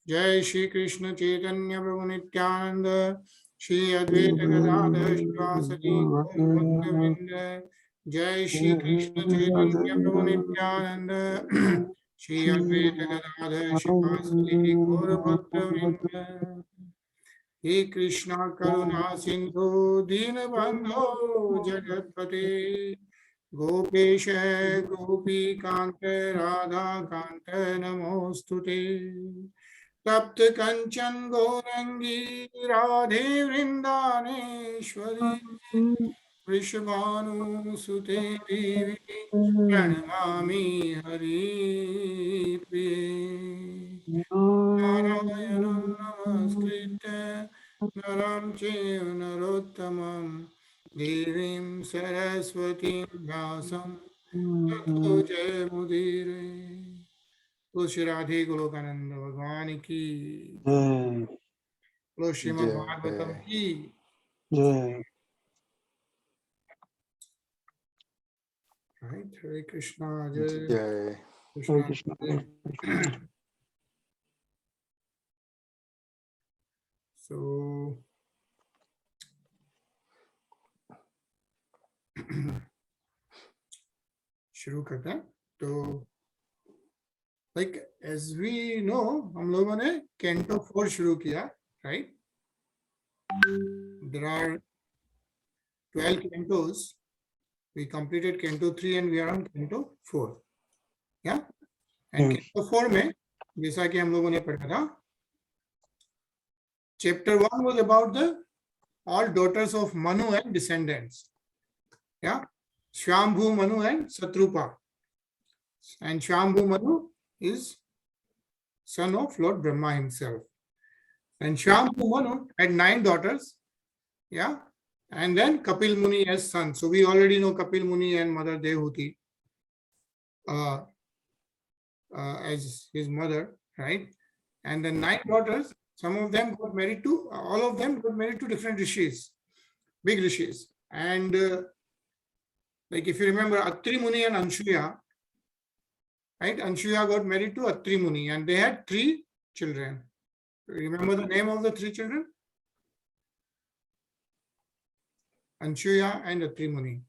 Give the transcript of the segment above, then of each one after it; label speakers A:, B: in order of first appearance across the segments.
A: जय श्री कृष्ण चैतन्य प्रभु नित्यानंद श्री अद्वैत गदाधर श्रीवासदि गौर भक्तवृंद। जय श्री कृष्ण चैतन्य प्रभु नित्यानंद श्री अद्वैत गदाधर श्रीवासदि गौर भक्तवृंद। हे कृष्णा करुणा सिंधु दीनबंधो जगत्पते गोपेश गोपी कांत राधा कांत नमोस्तुते। तप्त कंचन गौरंगी राधे वृंदानेश्वरी वृषभानुसुते देवी प्रणमामि हरिप्रिये। नारायणं नमस्कृत्य नरं चैव नरोत्तमं देवीं सरस्वतीं व्यासं ततो जयमुदीरये। तो श्री राधे गोलोकानंद भगवान की, तो श्रीमद् भागवतम की। हरे कृष्णा जय कृष्णा। So शुरू करते हैं। तो like as we know, हम लोगों ने कैंटो 4 शुरू किया, right? There are 12 cantos. We completed canto 3 and we are on canto 4. Yeah? And canto 4 में जैसा कि हम लोगों ने पढ़ा था, chapter 1 was about the all daughters of Manu and descendants. Yeah? Shambhu, Manu and Satrupa. And Shambhu Manu is son of Lord Brahma himself. And Shambhu Manu had 9 daughters. Yeah? And then Kapil Muni as son. So we already know Kapil Muni and Mother Dehuti as his mother, right? And the 9 daughters, some of them got married to, all of them got married to different rishis, big rishis. And like if you remember Atri Muni and Anshuya, right? Anshuya got married to Atri Muni and they had 3 children. Remember the name of the 3 children? Anshuya and Atri Muni.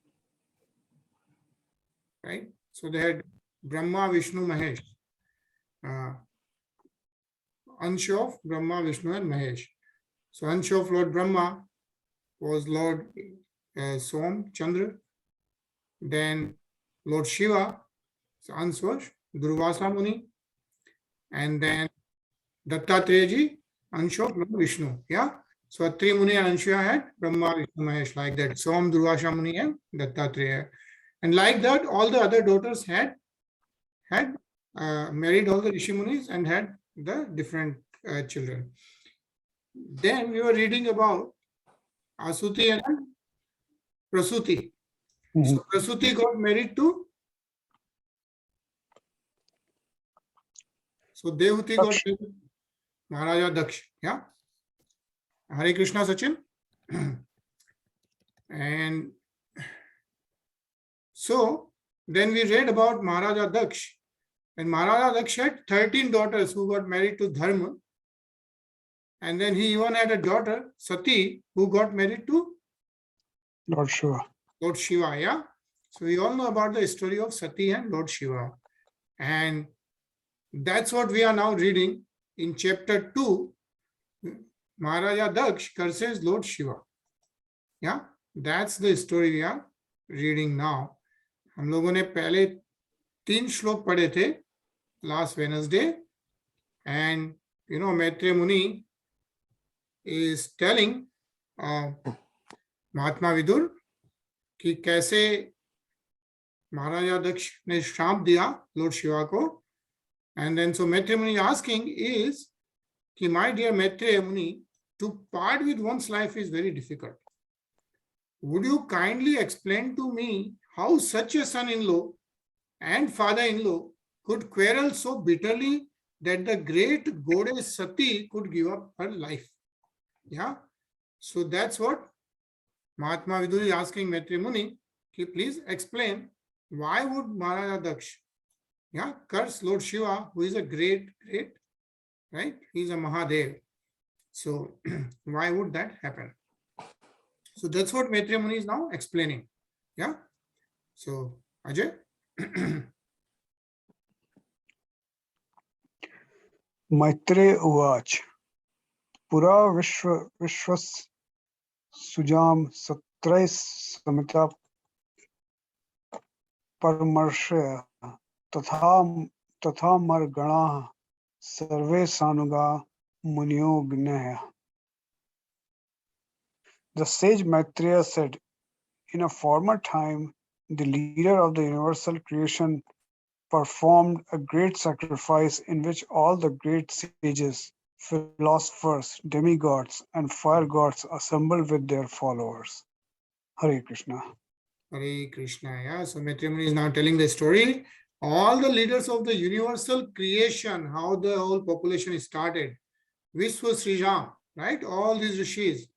A: Right? So they had Brahma, Vishnu, Mahesh. Ansh of Brahma, Vishnu and Mahesh. So Ansh of Lord Brahma was Lord Som, Chandra. Then Lord Shiva, so Ansh was Durvasa Muni. And then Dattatreyaji, Ansh of Lord Vishnu. Yeah? So Atri Muni and Anshuya had Brahma, Vishnu, Mahesh, like that. Som, Durvasa Muni and Dattatreya. And like that, all the other daughters had married all the Rishi Munis and had the different children. Then we were reading about Asuti and Prasuti. So Prasuti got married to, so Dehuti got married to Maharaja Daksh. Yeah. Hare Krishna Sachin. And so then we read about Maharaja Daksh. And Maharaja Daksh had 13 daughters who got married to Dharma. And then he even had a daughter, Sati, who got married to
B: Lord Shiva.
A: Lord Shiva, yeah. So we all know about the story of Sati and Lord Shiva. And that's what we are now reading in chapter 2. Maharaja Daksh curses Lord Shiva. Yeah, that's the story we are reading now. हम लोगों ने पहले 3 श्लोक पढ़े थे last Wednesday. And you know, Maitreya Muni is telling महात्मा विदुर कि कैसे महाराजा दक्ष ने श्राप दिया लॉर्ड शिवा को. And then so Maitreya Muni asking is कि my dear Maitreya Muni, to part with one's life is very difficult. Would you kindly explain to me how such a son-in-law and father-in-law could quarrel so bitterly that the great goddess Sati could give up her life? Yeah. So that's what Mahatma Vidur is asking Maitreya Muni, please explain why would Maharaja Daksh Yeah, curse Lord Shiva, who is a great, right? He is a Mahadev. So why would that happen? So that's what Maitreya Muni is now explaining. Yeah. So Ajay.
B: Maitre Uach. Pura Vishwas Sujam Satrais Samita Parmarshya Tatha Margana Sarve Sanuga Munyo Gnaya. The sage Maitreya said, in a former time, the leader of the universal creation performed a great sacrifice in which all the great sages, philosophers, demigods, and fire gods assembled with their followers. Hare Krishna.
A: Hare Krishna. Yeah. So Maitreya Muni is now telling the story. All the leaders of the universal creation, how the whole population started. Vishwa Srijam, right? All these rishis.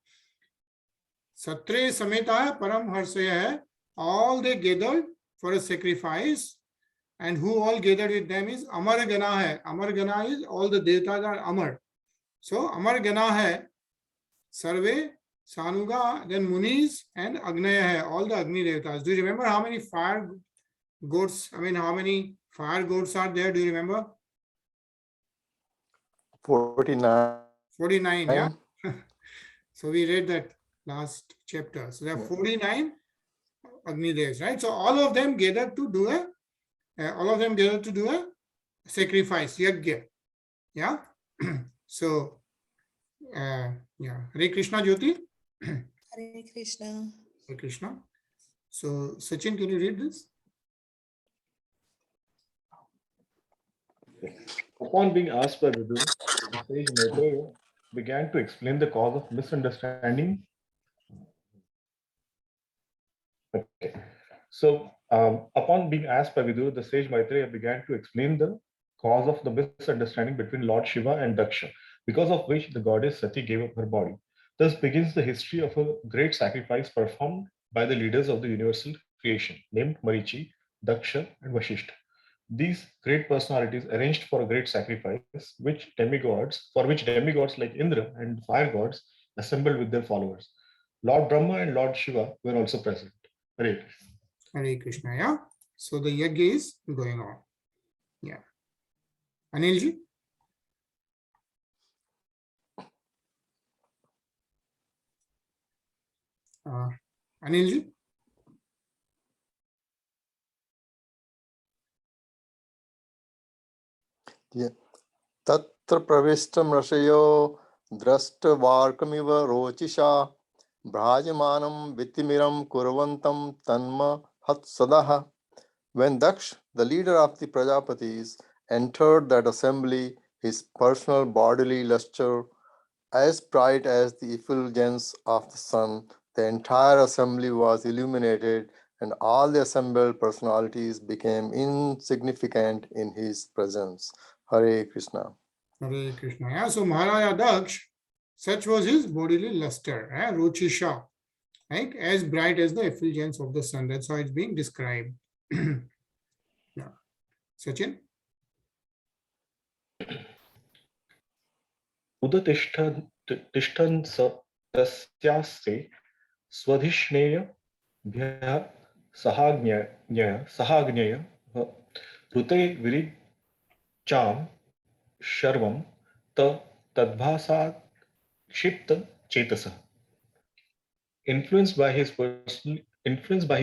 A: Satre Sameta Param Harsaya. All they gathered for a sacrifice. And who all gathered with them is Amar Gana hai. Amar Gana is all the devatas are Amar. So Amar Gana hai. Sarve, Sanuga, then Munis and Agnaya hai. All the Agni devatas. Do you remember how many fire goats? I mean, how many fire goats are there? Do you remember?
C: 49.
A: 49, yeah. So we read that last chapter. So there are 49 Agni devas, right? So all of them gathered to do a sacrifice, yajna. Yeah. So yeah. Hare Krishna Jyoti.
D: Hare Krishna.
A: Hare Krishna. So Sachin, can you read this?
E: Upon being asked by Vidu, sage Maitreya began to explain the cause of misunderstanding. Okay. So, upon being asked by Vidu, the sage Maitreya began to explain the cause of the misunderstanding between Lord Shiva and Daksha, because of which the goddess Sati gave up her body. Thus begins the history of a great sacrifice performed by the leaders of the universal creation, named Marichi, Daksha, and Vashishta. These great personalities arranged for a great sacrifice, for which demigods like Indra and fire gods assembled with their followers. Lord Brahma and Lord Shiva were also present. Hare Krishna.
A: Hare Krishna, yeah. So the yajna is going on. Yeah. Anilji? Anilji?
C: Yeah. Tatra pravishtam rashayo drashtavarkamiva rocisha bhrajamanam vitimiram kurvantam tanma hatsadaha. When Daksh, the leader of the Prajapatis, entered that assembly, his personal bodily luster as bright as the effulgence of the sun, the entire assembly was illuminated, and all the assembled personalities became insignificant in his presence. Hare Krishna.
A: Hare Krishna. Yeah. So Maharaja Daksh, such was his bodily luster, Ruchisha, right? As bright as the effulgence of the sun. That's how it's being described. Yeah. Sachin?
E: उदतिष्ठन् स तस्यास्ते स्वधिष्णेयभ्यः सहाग्न्यय ऋते विरिचां शर्वं तद्भासात् क्षिप्त चेतसः. Influenced by his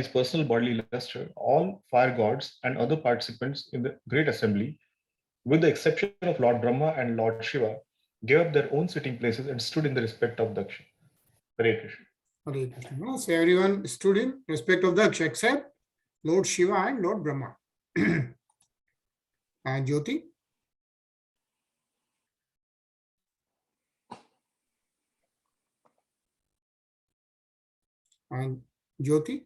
E: personal bodily luster, all fire gods and other participants in the great assembly, with the exception of Lord Brahma and Lord Shiva, gave up their own sitting places and stood in the respect of Daksha. Hare Krishna.
A: Hare Krishna. So everyone stood in respect of Daksh except Lord Shiva and Lord Brahma. And Jyoti? And Jyoti?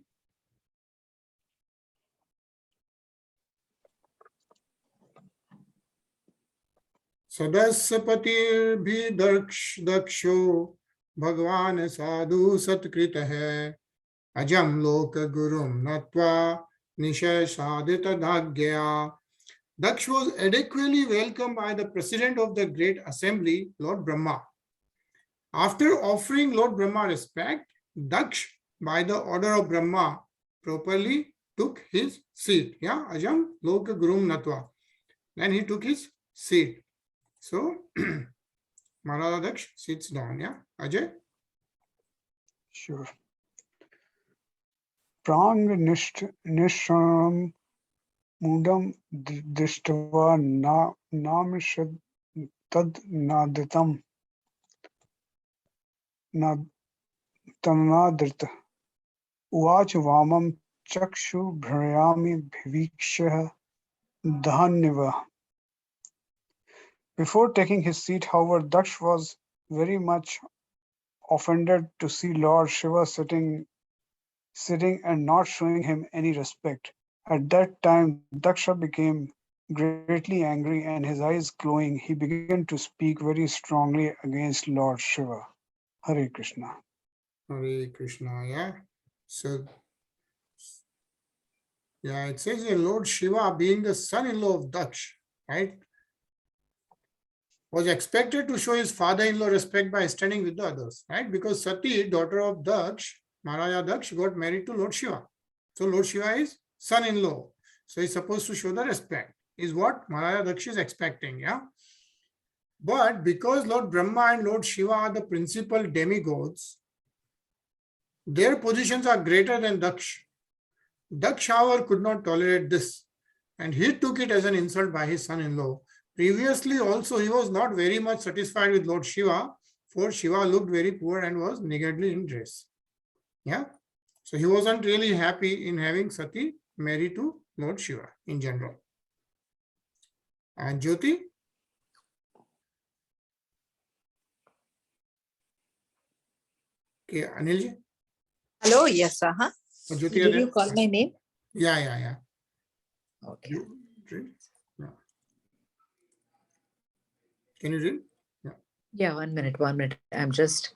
A: सदस्यपतिर्भि दक्षो भगवान साधु सत्कृत है अजम लोक गुरुम नत्वा निशय साधित धाग्या Daksh was adequately welcomed by the president of the great assembly, Lord Brahma. After offering Lord Brahma respect, Daksh, by the order of Brahma, properly took his seat. Yeah, Ajam Loka Gurum Natva. Then he took his seat. So, Maharaj Daksh sits down. Yeah, Ajay?
B: Sure. Prang nishram mudam dishtva namishad tad naditam tanadrita Uvach vamam chakshu bhrayami bhivikshah dhanyava. Before taking his seat, however, Daksh was very much offended to see Lord Shiva sitting and not showing him any respect. At that time, Daksha became greatly angry and his eyes glowing. He began to speak very strongly against Lord Shiva. Hare Krishna.
A: Hare Krishna. Yeah. So, yeah, it says here Lord Shiva, being the son-in-law of Daksh, right, was expected to show his father-in-law respect by standing with the others, right? Because Sati, daughter of Daksh, Maharaja Daksh, got married to Lord Shiva. So Lord Shiva is son-in-law. So he's supposed to show the respect, is what Maharaja Daksh is expecting, yeah? But because Lord Brahma and Lord Shiva are the principal demigods, their positions are greater than Daksh. Daksh, however, could not tolerate this, and he took it as an insult by his son-in-law. Previously also, he was not very much satisfied with Lord Shiva, for Shiva looked very poor and was niggardly in dress. Yeah. So he wasn't really happy in having Sati married to Lord Shiva in general. And Jyoti? Okay, Anilji?
D: Hello, yes,
A: Or Jyoti,
D: Did you call my name?
A: Yeah.
D: Okay.
A: You read? Yeah. Can you read?
D: Yeah, 1 minute, 1 minute. I'm just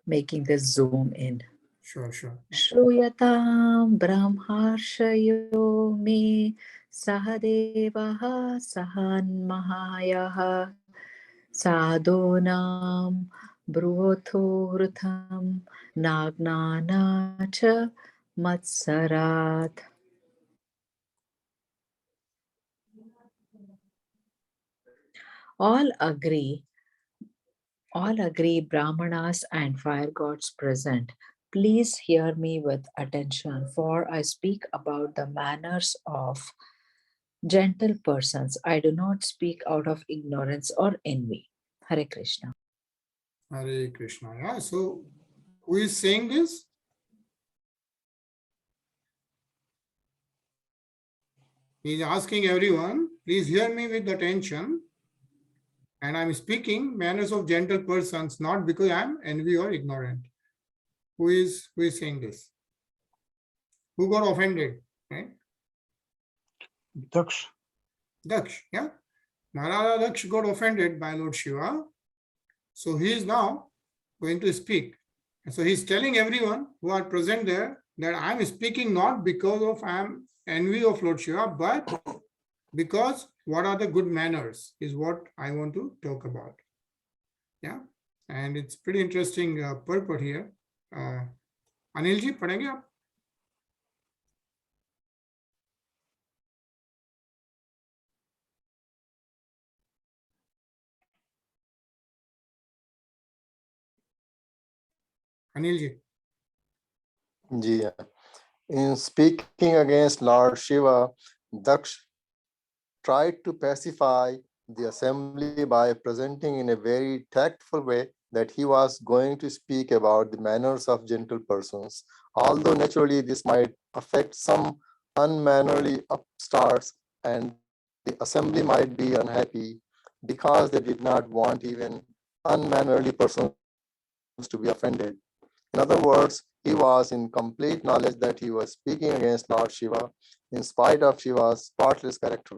D: making this zoom in.
A: Sure.
D: Shruyatam brahmarshayo me sahadevaha sahanmahayaha sadonam bruvotho hrutam nagnana cha matsarat. All agree, Brahmanas and fire gods present. Please hear me with attention, for I speak about the manners of gentle persons. I do not speak out of ignorance or envy. Hare Krishna.
A: Hare Krishna. Yeah. So who is saying this? He is asking everyone, please hear me with attention. And I'm speaking manners of gentle persons, not because I'm envy or ignorant. Who is saying this? Who got offended? Right?
B: Daksh.
A: Daksh, yeah. Maharaja Daksh got offended by Lord Shiva. So he is now going to speak. And so he's telling everyone who are present there that I'm speaking not because of I'm envy of Lord Shiva, but because what are the good manners is what I want to talk about. Yeah. And it's pretty interesting purport here. Anil ji, padhenge aap? Anil ji.
C: Ji. In speaking against Lord Shiva, Daksh tried to pacify the assembly by presenting in a very tactful way that he was going to speak about the manners of gentle persons. Although naturally this might affect some unmannerly upstarts and the assembly might be unhappy because they did not want even unmannerly persons to be offended. In other words, he was in complete knowledge that he was speaking against Lord Shiva in spite of Shiva's spotless character.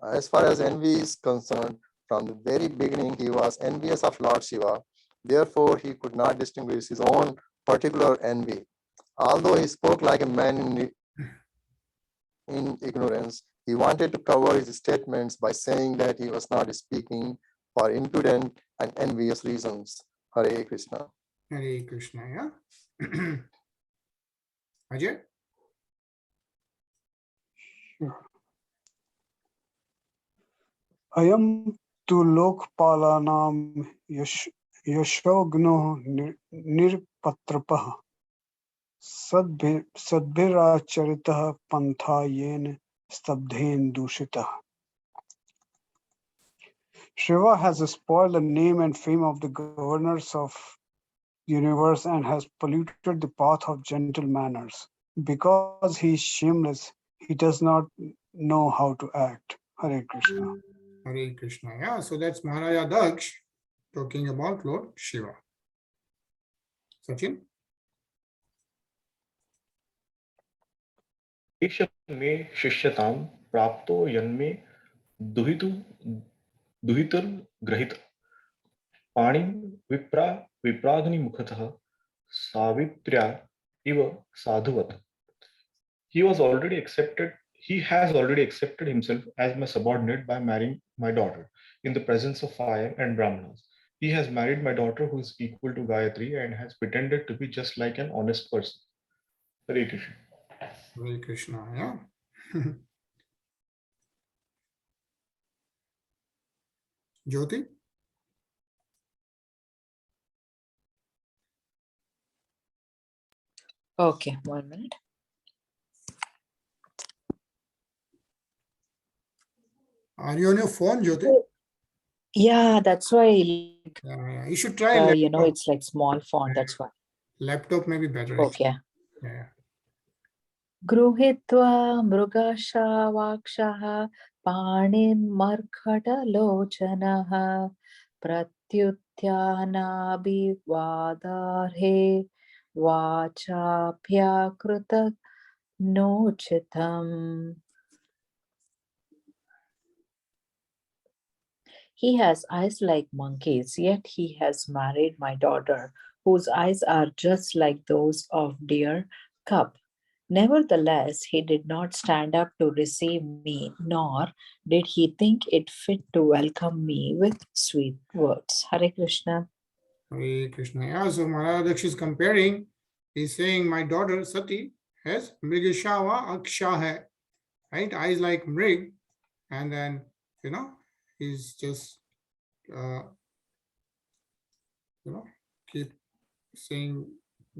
C: As far as envy is concerned, from the very beginning he was envious of Lord Shiva. Therefore, he could not distinguish his own particular envy. Although he spoke like a man in ignorance, He wanted to cover his statements by saying that he was not speaking for impudent and envious reasons. Hare Krishna.
A: Hare Krishna, yeah. Ajay?
B: Ayam tu lokpalanam yashogno nirpatrapah sadbhiracharita pantha yen stabdhen dushita. Shiva has spoiled the name and fame of the governors of the universe and has polluted the path of gentle manners. Because he is shameless, he does not know how to act. Hare Krishna.
A: Hare Krishna, yeah. So that's Maharaja Daksh talking about Lord Shiva. Sachin?
E: ईश में शिष्यतां प्राप्तो यन्मे दुहितु दुहितर ग्रहित पाणि विप्राग्नि मुखतः सावित्र्या इव साधुवत. He has already accepted himself as my subordinate by marrying my daughter in the presence of fire and Brahmanas. He has married my daughter who is equal to Gayatri and has pretended to be just like an honest person. Hare Krishna.
A: Hare Krishna, yeah. Jyoti?
D: Okay, 1 minute.
A: Are you on your phone, Jyoti?
D: Yeah, that's why,
A: Yeah. You should try laptop.
D: it's like small font, that's why.
A: Laptop may be better.
D: Okay.
A: Yeah.
D: Gruhitva mrugasha पाणिर्मर्कटलोचनः प्रत्युत्थानाभिवादार्हे वाचाभ्याकृत नोचितम्. He has eyes like monkeys, yet he has married my daughter, whose eyes are just like those of deer cub. Nevertheless, he did not stand up to receive me, nor did he think it fit to welcome me with sweet words. Hare Krishna.
A: Hare Krishna. Yeah. So Maharaja Daksh is comparing. He's saying, my daughter Sati has Mrigashava Aksha hai. Right? Eyes like Mrig. And then, he's just, keep saying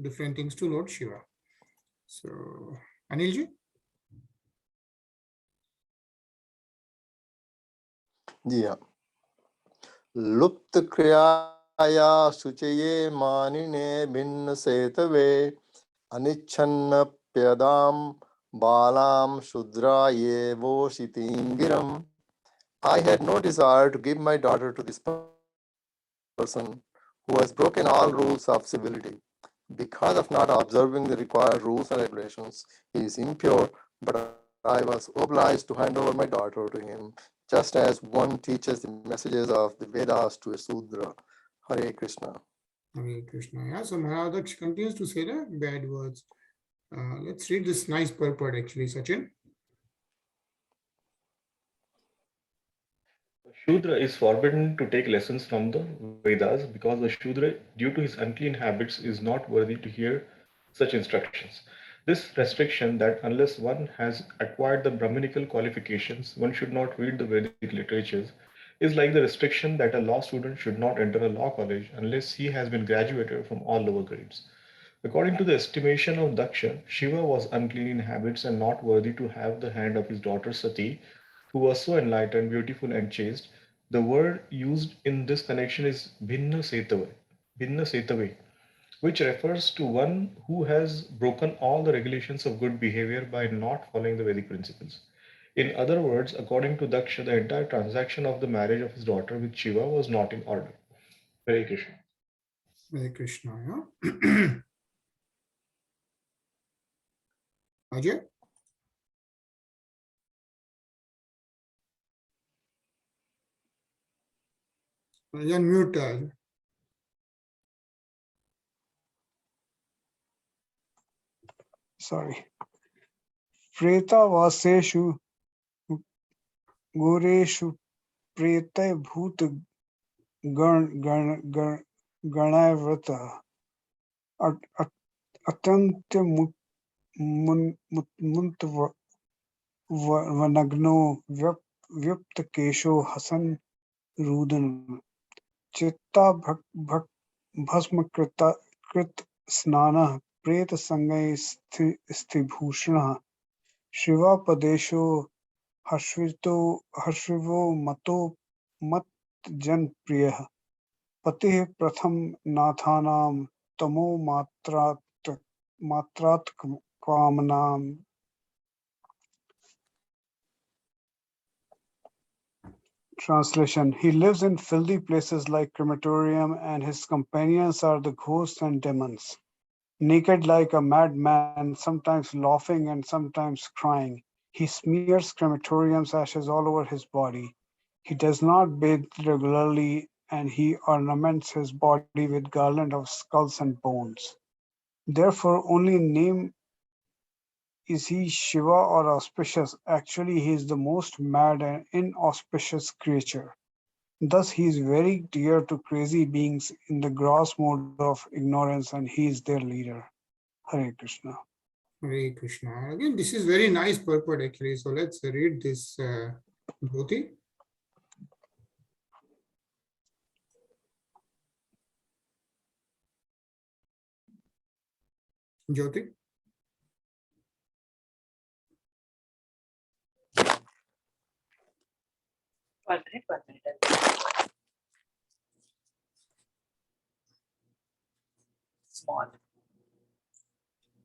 A: different things to Lord Shiva. So, Anilji?
C: Yeah. Lupt kriyaya suchaye manine भिन्न setave anichanna pyadam balam shudraye voshitingiram. I had no desire to give my daughter to this person who has broken all rules of civility. Because of not observing the required rules and regulations, he is impure, but I was obliged to hand over my daughter to him, just as one teaches the messages of the Vedas to a Sudra. Hare Krishna.
A: Hare Krishna. Yeah. So Maharaja Daksh continues to say the bad words. Let's read this nice purport actually, Sachin.
E: Shudra is forbidden to take lessons from the Vedas because the Shudra, due to his unclean habits, is not worthy to hear such instructions. This restriction that unless one has acquired the Brahminical qualifications, one should not read the Vedic literatures, is like the restriction that a law student should not enter a law college unless he has been graduated from all lower grades. According to the estimation of Daksha, Shiva was unclean in habits and not worthy to have the hand of his daughter Sati, who was so enlightened, beautiful, and chaste. The word used in this connection is Bhinna Setave, which refers to one who has broken all the regulations of good behavior by not following the Vedic principles. In other words, according to Daksha, the entire transaction of the marriage of his daughter with Shiva was not in order. Hare Krishna.
A: Hare Krishna. Yeah. Ajay? You're on mute.
B: Sorry. Preta vaseshu गोरेषु प्रेतय भूत गण गण गण गणावृतः अत्यंत मुंत वनग्नो व्युप्त केशो हसन रुदन चित्ता भस्म कृत स्नानः प्रेत संगै स्थिभूषणः शिवापदेशो हर्षिवो मत जन प्रियः पतिः प्रथम नाथानां तमो मात्रात् कामनाम. Translation: He lives in filthy places like crematorium, and his companions are the ghosts and demons. Naked like a madman, sometimes laughing and sometimes crying, he smears crematorium's ashes all over his body. He does not bathe regularly, and he ornaments his body with garland of skulls and bones. Therefore, only in name is he Shiva or auspicious. Actually, he is the most mad and inauspicious creature. Thus, he is very dear to crazy beings in the gross mode of ignorance, and he is their leader. Hare Krishna.
A: Hare Krishna. Again, this is very nice purport actually. So let's read this, Jyoti. Jyoti.
D: One minute. Small.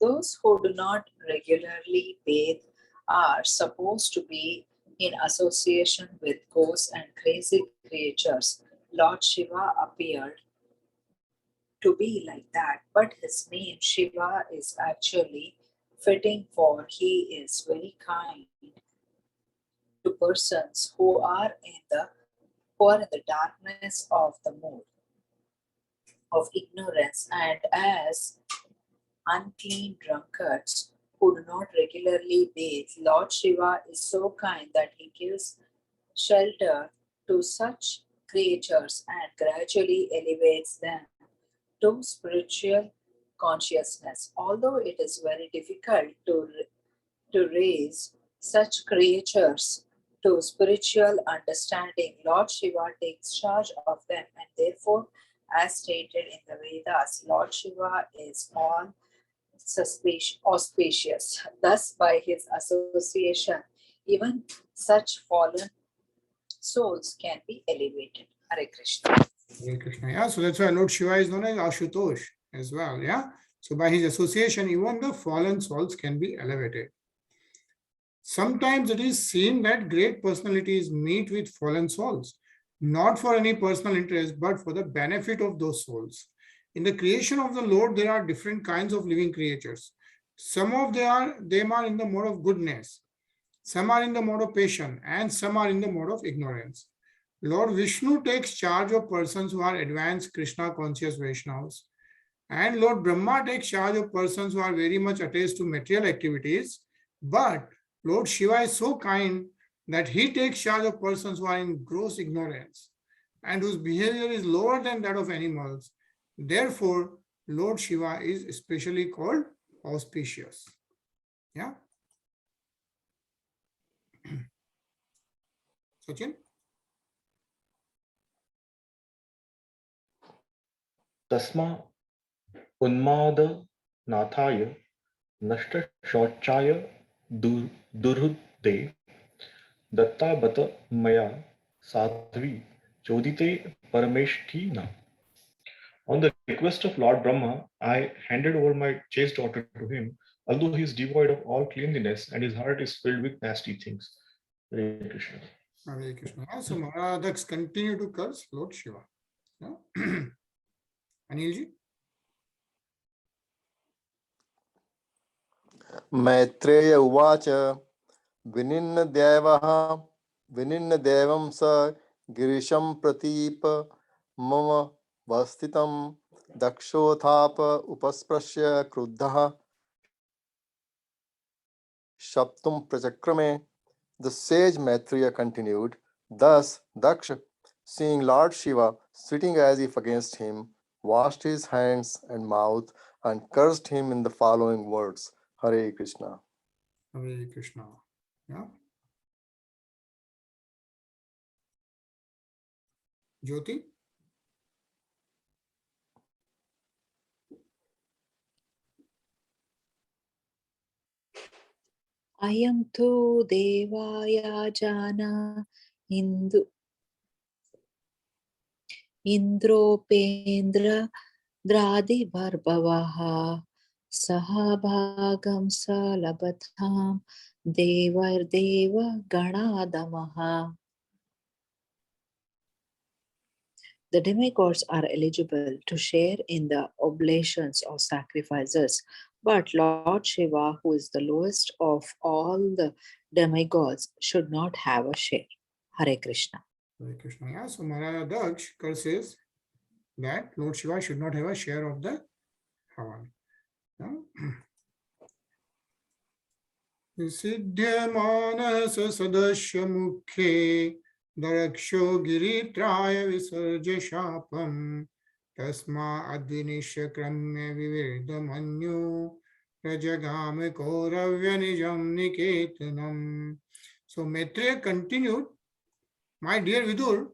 D: Those who do not regularly bathe are supposed to be in association with ghosts and crazy creatures. Lord Shiva appeared to be like that, but his name Shiva is actually fitting, for he is very kind to persons who are in the darkness of the mood of ignorance, and as unclean drunkards who do not regularly bathe. Lord Shiva is so kind that he gives shelter to such creatures and gradually elevates them to spiritual consciousness. Although it is very difficult to raise such creatures to spiritual understanding, Lord Shiva takes charge of them, and therefore, as stated in the Vedas, Lord Shiva is all auspicious. Thus, by his association, even such fallen souls can be elevated. Hare Krishna.
A: Hare Krishna. Yeah, so that's why Lord Shiva is known as Ashutosh as well. Yeah. So by his association, even the fallen souls can be elevated. Sometimes it is seen that great personalities meet with fallen souls, not for any personal interest, but for the benefit of those souls. In the creation of the Lord, there are different kinds of living creatures. Some of them are in the mode of goodness, some are in the mode of patience, and some are in the mode of ignorance. Lord Vishnu takes charge of persons who are advanced Krishna conscious Vaishnavas, and Lord Brahma takes charge of persons who are very much attached to material activities. But Lord Shiva is so kind that he takes charge of persons who are in gross ignorance and whose behavior is lower than that of animals. Therefore, Lord Shiva is especially called auspicious. Yeah. Sachin?
E: तस्मा उन्माद नाथाय नष्ट शौचाय दुरुदे दत्ता बत मया Sadhvi चोदिते परमेष्ठिना. On the request of Lord Brahma, I handed over my chaste daughter to him, although he is devoid of all cleanliness and his heart is filled with nasty things. Hare Krishna.
A: Hare Krishna. So Maradaks continue to curse Lord Shiva. Yeah. Anilji?
C: Maitreya उवाच विनिन्नदेवः विनिन्नदेवं स गिरिशं प्रतीप मम वस्थितं दक्षोत्थाप उपस्पृश्य क्रुद्धः शप्तुं प्रचक्रमे The sage Maitreya continued, thus Daksha, seeing Lord Shiva sitting as if against him, washed his hands and mouth and cursed him in the following words, Hare Krishna.
A: Hare Krishna. Yeah. Jyoti?
D: Ayam tu devaya jana Indropendra Dradi Barbavaha Sahabhagam Salabatham Devar Deva Ganadamaha. The demigods are eligible to share in the oblations or sacrifices, but Lord Shiva, who is the lowest of all the demigods, should not have a share. Hare Krishna.
A: Hare Krishna. Yeah. So Maharaja Daksh curses that Lord Shiva should not have a share of the Havan. Yeah. Siddhyamanasa sadasya mukhe daraksho giritraya visarja shapam tasma advinisha kramya vivirdamanyu rajagame kauravya nijam niketanam. So Maitreya continued, my dear Vidur,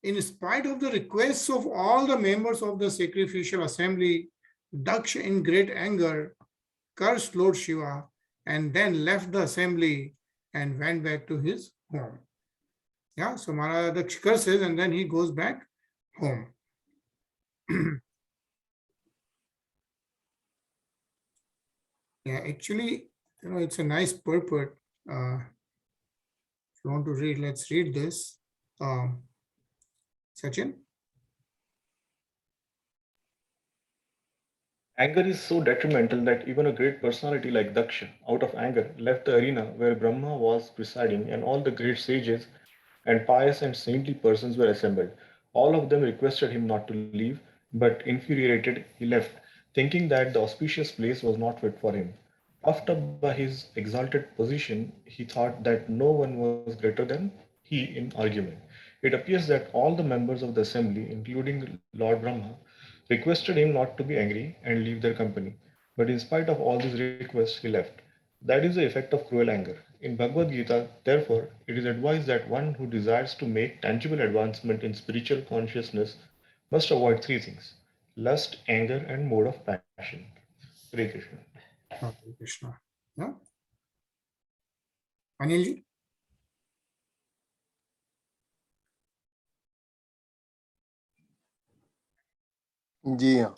A: in spite of the requests of all the members of the sacrificial assembly, Daksha in great anger cursed Lord Shiva and then left the assembly and went back to his home. Yeah, so Maharaja Daksha curses and then he goes back home. Yeah, actually, it's a nice purport. If you want to read, let's read this. Sachin?
E: Anger is so detrimental that even a great personality like Daksha, out of anger, left the arena where Brahma was presiding and all the great sages and pious and saintly persons were assembled. All of them requested him not to leave, but infuriated, he left, thinking that the auspicious place was not fit for him. Puffed up by his exalted position, he thought that no one was greater than he in argument. It appears that all the members of the assembly, including Lord Brahma, requested him not to be angry and leave their company. But in spite of all these requests, he left. That is the effect of cruel anger. In Bhagavad Gita, therefore, it is advised that one who desires to make tangible advancement in spiritual consciousness must avoid three things: lust, anger, and mode of passion. Hare Krishna.
A: Hare Krishna. Yeah. Anilji?
C: जी हाँ.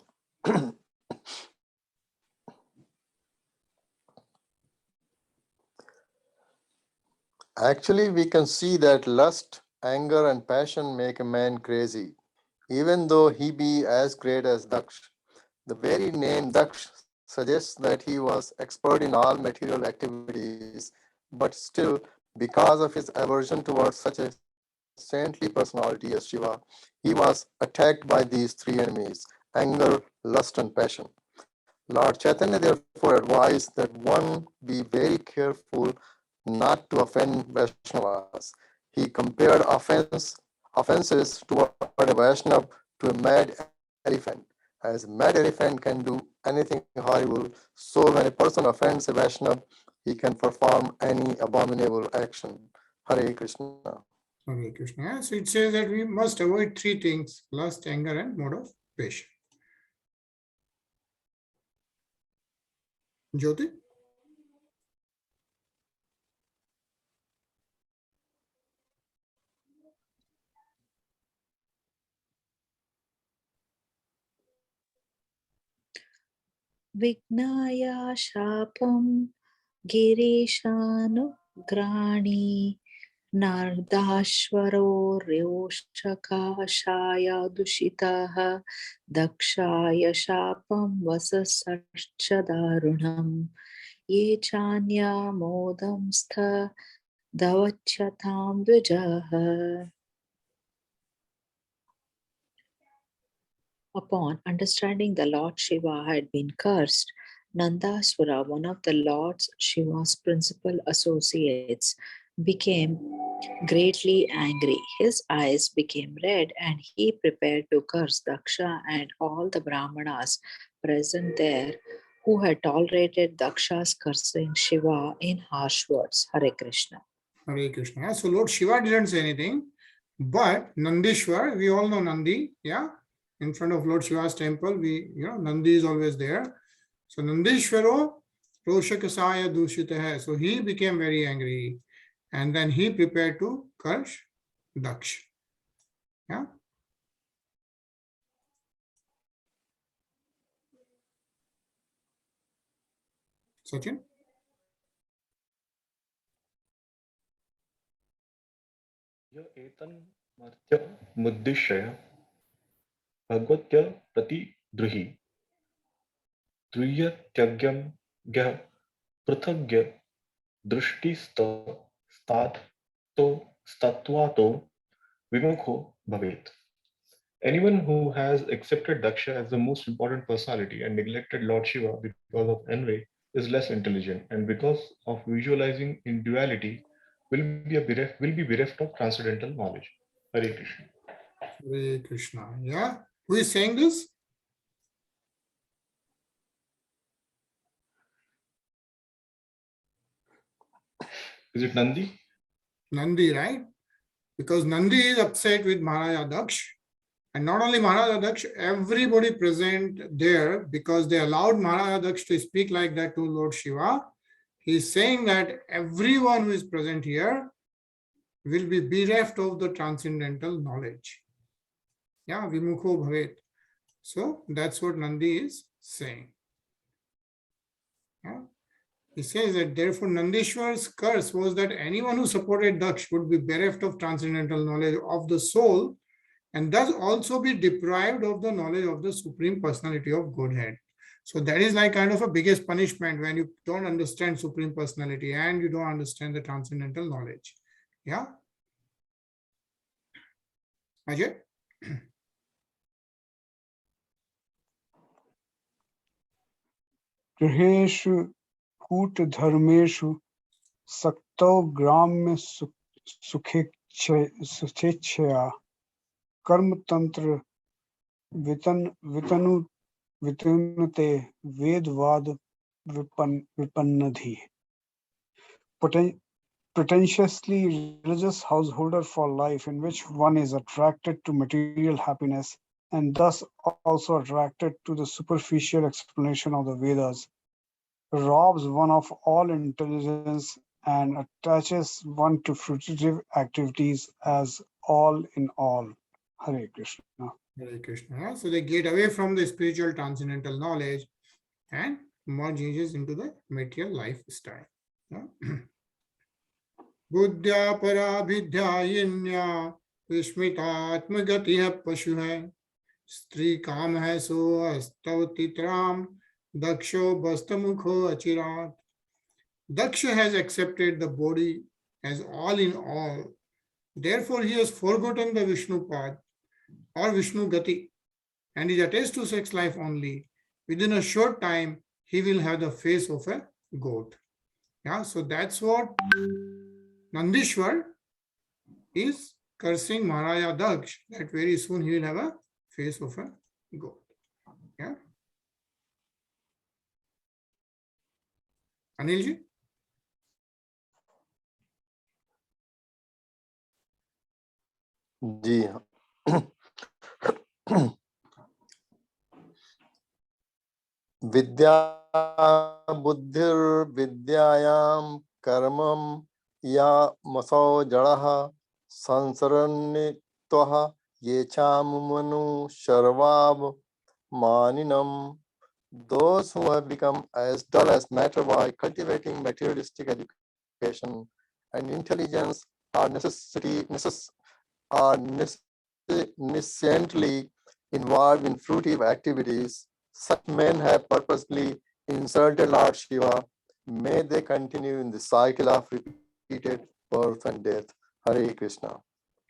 C: Actually, we can see that lust, anger, and passion make a man crazy, even though he be as great as Daksh. The very name Daksh suggests that he was expert in all material activities, but still, because of his aversion towards such a saintly personality as Shiva, he was attacked by these three enemies: anger, lust, and passion. Lord Chaitanya therefore advised that one be very careful not to offend Vaishnavas. He compared offenses toward a Vaishnav to a mad elephant. As a mad elephant can do anything horrible, so when a person offends a Vaishnav, he can perform any abominable action. Hare Krishna.
A: Hare Krishna. Yeah, so it says that we must avoid three things: lust, anger, and mode of passion. Jyoti?
D: Vignaya Shapam Girishanu Nardashvaro Ryoshakashaya Dushitaha Dakshaya Shapam Vasasarchadarunam Ye Chanya Modamstha Davachatam Dvijaha. Upon understanding the Lord Shiva had been cursed, Nandaswara, one of the Lord Shiva's principal associates, became greatly angry. His eyes became red and he prepared to curse Daksha and all the Brahmanas present there who had tolerated Daksha's cursing Shiva in harsh words. Hare Krishna.
A: Hare Krishna. So Lord Shiva didn't say anything, but Nandishwar, we all know Nandi, yeah. In front of Lord Shiva's temple, Nandi is always there. So Nandishwaro Roshakasaya Dushita hai. So he became very angry, and then he prepared to curse Daksh. Yeah. Sachin?
E: य एतं मर्त्य मुद्दिश्य भगवत्य प्रतिद्रुहि द्रुह्यत्यज्ञं ज्ञः पृथग्य दृष्टिस्तात्तो vimukho bhavet. Anyone who has accepted Daksha as the most important personality and neglected Lord Shiva because of envy is less intelligent, and because of visualizing in duality will be bereft of transcendental knowledge. Hare Krishna.
A: Hare Krishna. Yeah. Who is saying this?
E: Is it Nandi?
A: Nandi, right? Because Nandi is upset with Maharaja Daksh. And not only Maharaja Daksh, everybody present there, because they allowed Maharaja Daksh to speak like that to Lord Shiva. He is saying that everyone who is present here will be bereft of the transcendental knowledge. Yeah, vimukho bhavet. So that's what Nandi is saying. Yeah. He says that therefore Nandishwar's curse was that anyone who supported Daksh would be bereft of transcendental knowledge of the soul, and thus also be deprived of the knowledge of the Supreme Personality of Godhead. So that is like kind of a biggest punishment when you don't understand Supreme Personality and you don't understand the transcendental knowledge. Yeah? Ajay?
B: Griheshu Kutadharmeshu Sakto Gramya Sukhechaya Karma Tantra Vitanu Vitunate Vedvad Vipannadhi. Pretentiously religious householder for life, in which one is attracted to material happiness and thus also attracted to the superficial explanation of the Vedas, robs one of all intelligence and attaches one to fruitive activities as all in all. Hare Krishna.
A: Hare Krishna. So they get away from the spiritual transcendental knowledge and more changes into the material lifestyle. Yeah? बुद्ध्या पराभिध्यायिन्या विस्मितात्मगति है पशु है स्त्री काम है सो अस्तव तित्राम दक्षो बस्तमुखो अचिरात. Daksha has accepted the body as all in all. Therefore, he has forgotten the Vishnu path or Vishnu Gati and is attached to sex life only. Within a short time, he will have the face of a goat. Yeah, so that's what Nandishwar is cursing Maharaja Daksh, that very soon he will have a face of a goat. Yeah. Anilji?
C: जी विद्या बुद्धिर्विद्यायां कर्मं या मसौ जड़ः संसरन्नित्वः ये चामुमनु शर्वाब मानिनम. Those who have become as dull as matter by cultivating materialistic education and intelligence are nascently involved in fruitive activities. Such men have purposely insulted Lord Shiva. May they continue in the cycle of repeated birth and death. Hare Krishna.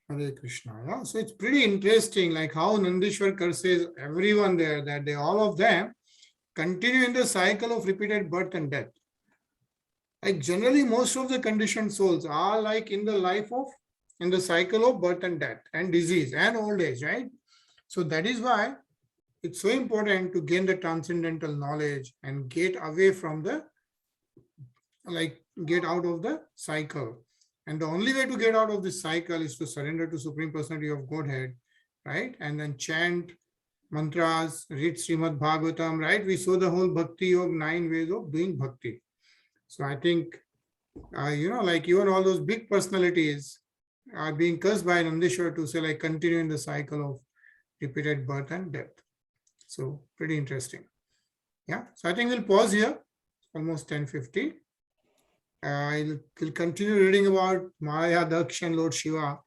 A: Hare Krishna. Yeah. So it's pretty interesting, like how Nandishwar curses everyone there, that they all of them continue in the cycle of repeated birth and death. like generally most of the conditioned souls are like in the cycle of birth and death and disease and old age, right? So that is why it's so important to gain the transcendental knowledge and get away from the, like, get out of the cycle. And the only way to get out of this cycle is to surrender to Supreme Personality of Godhead, right? And then chant mantras, read Srimad Bhagavatam, right? We saw the whole Bhakti Yoga, 9 ways of doing Bhakti. So I think, like even all those big personalities are being cursed by Nandeshwar to say, like, continue in the cycle of repeated birth and death. So pretty interesting. Yeah. So I think we'll pause here. Almost 10:50. We'll continue reading about Maya, Daksh, and Lord Shiva,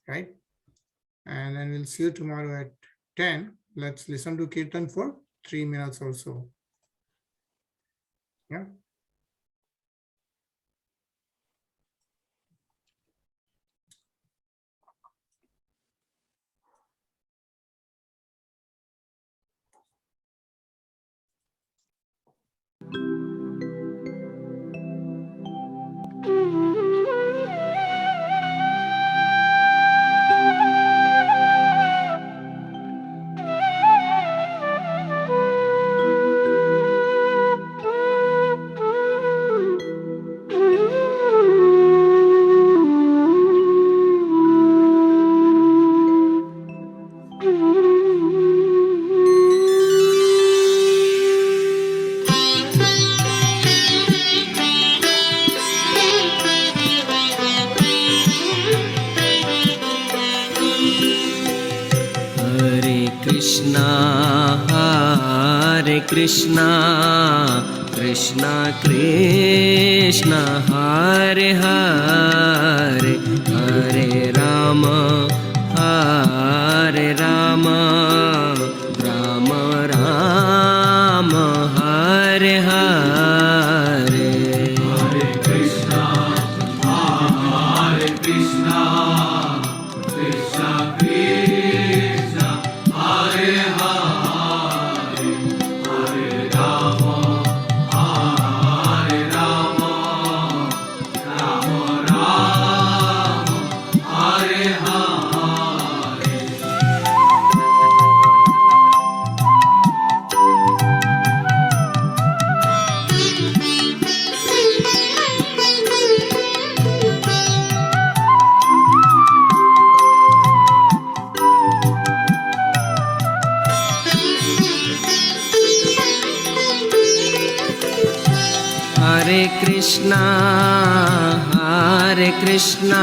A: right? And then we'll see you tomorrow at 10. Let's listen to Kirtan for 3 minutes or so. Yeah.
F: Krishna, Krishna Krishna, Hare Hare, Hare Rama, Hare Rama, Rama Rama, Hare Hare. Hare Krishna, Krishna Krishna, Hare Hare, Hare Rama, Rama Rama, Hare Hare. Hare Krishna,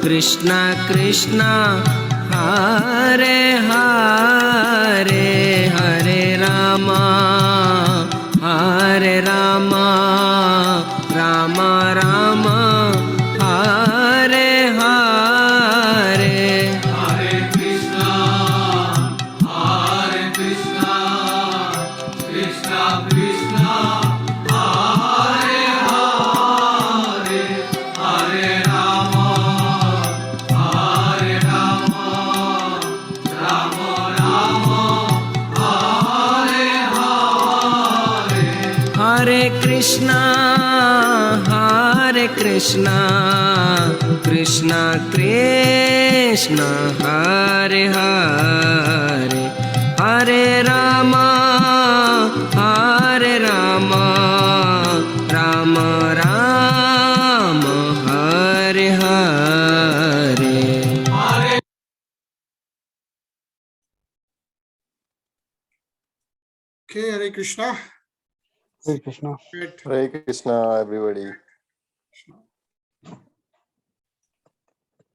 F: Krishna Krishna, Hare Hare, Hare Rama, Rama Rama, Hare Hare. Hare Krishna, Krishna Krishna, Hare Hare, Hare Rama, Rama Rama, Hare Hare. Hare Krishna, Krishna Krishna, Hare Hare, Hare Rama, Rama Rama, Hare Hare.
A: Okay, Hare Krishna.
B: Hare Krishna.
A: Great.
C: Hare Krishna, everybody.
A: Krishna.